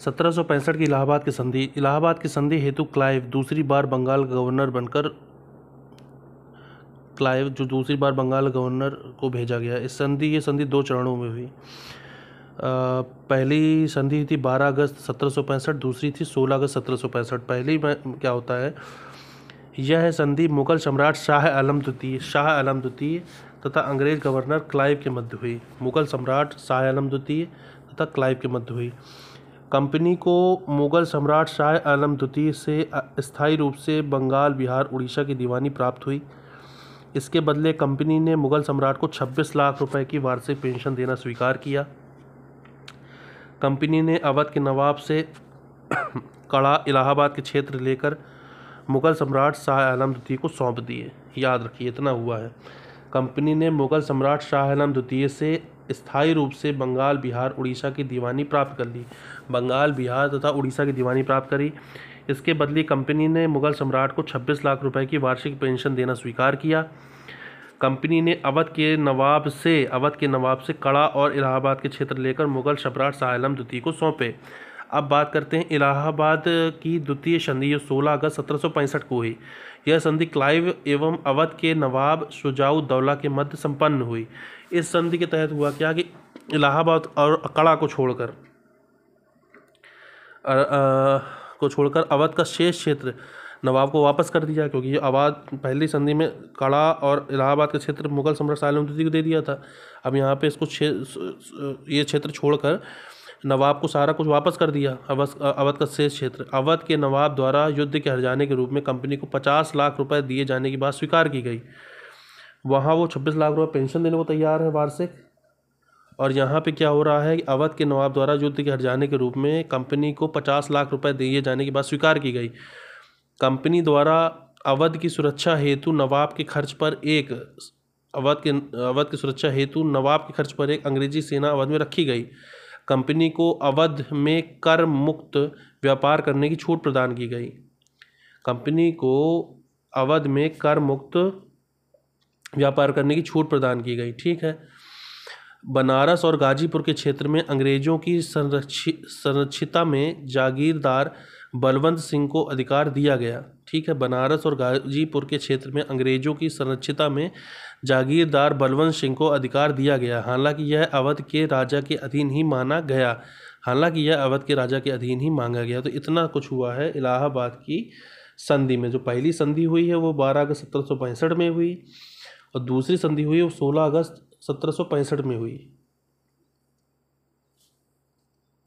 1765 की इलाहाबाद की संधि। इलाहाबाद की संधि हेतु क्लाइव दूसरी बार बंगाल गवर्नर बनकर को भेजा गया। ये संधि 2 चरणों में हुई। पहली संधि थी 12 अगस्त 1765, दूसरी थी 16 अगस्त 1765। पहली में क्या होता है, यह संधि मुगल सम्राट शाह आलम द्वितीय तथा अंग्रेज गवर्नर क्लाइव के मध्य हुई। मुगल सम्राट शाह आलम द्वितीय तथा क्लाइव के मध्य हुई। कंपनी को मुगल सम्राट शाह आलम द्वितीय से स्थायी रूप से बंगाल, बिहार, उड़ीसा की दीवानी प्राप्त हुई। इसके बदले कंपनी ने मुगल सम्राट को 26 लाख रुपए की वार्षिक पेंशन देना स्वीकार किया। कंपनी ने अवध के नवाब से कड़ा, इलाहाबाद के क्षेत्र लेकर मुगल सम्राट शाह आलम द्वितीय को सौंप दिए। याद रखिए, इतना हुआ है। कंपनी ने मुगल सम्राट शाह आलम द्वितीय से स्थायी रूप से बंगाल, बिहार, उड़ीसा की दीवानी प्राप्त कर ली। बंगाल, बिहार तथा उड़ीसा की दीवानी प्राप्त करी। इसके बदले कंपनी ने मुगल सम्राट को 26 लाख रुपए की वार्षिक पेंशन देना स्वीकार किया। कंपनी ने अवध के नवाब से कड़ा और इलाहाबाद के क्षेत्र लेकर मुगल सम्राट शाह आलम द्वितीय को सौंपे। अब बात करते हैं इलाहाबाद की द्वितीय संधि, जो 16 अगस्त 1765 को हुई। यह संधि क्लाइव एवं अवध के नवाब शुजाउद्दौला के मध्य संपन्न हुई। इस संधि के तहत हुआ क्या कि इलाहाबाद और कड़ा को छोड़कर अवध का शेष क्षेत्र नवाब को वापस कर दिया, क्योंकि अवध पहली संधि में कड़ा और इलाहाबाद का क्षेत्र मुगल सम्राट शाह आलम द्वितीय को दे दिया था। अब यहाँ पे इसको ये क्षेत्र छोड़कर नवाब को सारा कुछ वापस कर दिया। अवध का शेष क्षेत्र अवध के नवाब द्वारा युद्ध के हर्जाने के रूप में कंपनी को 50 लाख रुपए दिए जाने की बात स्वीकार की गई। वहाँ वो 26 लाख रुपए पेंशन देने को तैयार है वार्षिक, और यहाँ पे क्या हो रहा है कि अवध के नवाब द्वारा युद्ध के हर्जाने के रूप में कंपनी को 50 लाख रुपए दिए जाने की बात स्वीकार की गई। कंपनी द्वारा अवध की सुरक्षा हेतु नवाब के खर्च पर एक अंग्रेजी सेना अवध में रखी गई। कंपनी को अवध में कर मुक्त व्यापार करने की छूट प्रदान की गई। ठीक है। बनारस और गाजीपुर के क्षेत्र में अंग्रेजों की संरक्षिता में जागीरदार बलवंत सिंह को अधिकार दिया गया। ठीक है। बनारस और गाजीपुर के क्षेत्र में अंग्रेजों की संरक्षिता में जागीरदार बलवंत सिंह को अधिकार दिया गया। हालांकि यह अवध के राजा के अधीन ही मांगा गया। तो इतना कुछ हुआ है इलाहाबाद की संधि में। जो पहली संधि हुई है वो 12 अगस्त 1765 में हुई, और दूसरी संधि हुई वो 16 अगस्त 1765 में हुई।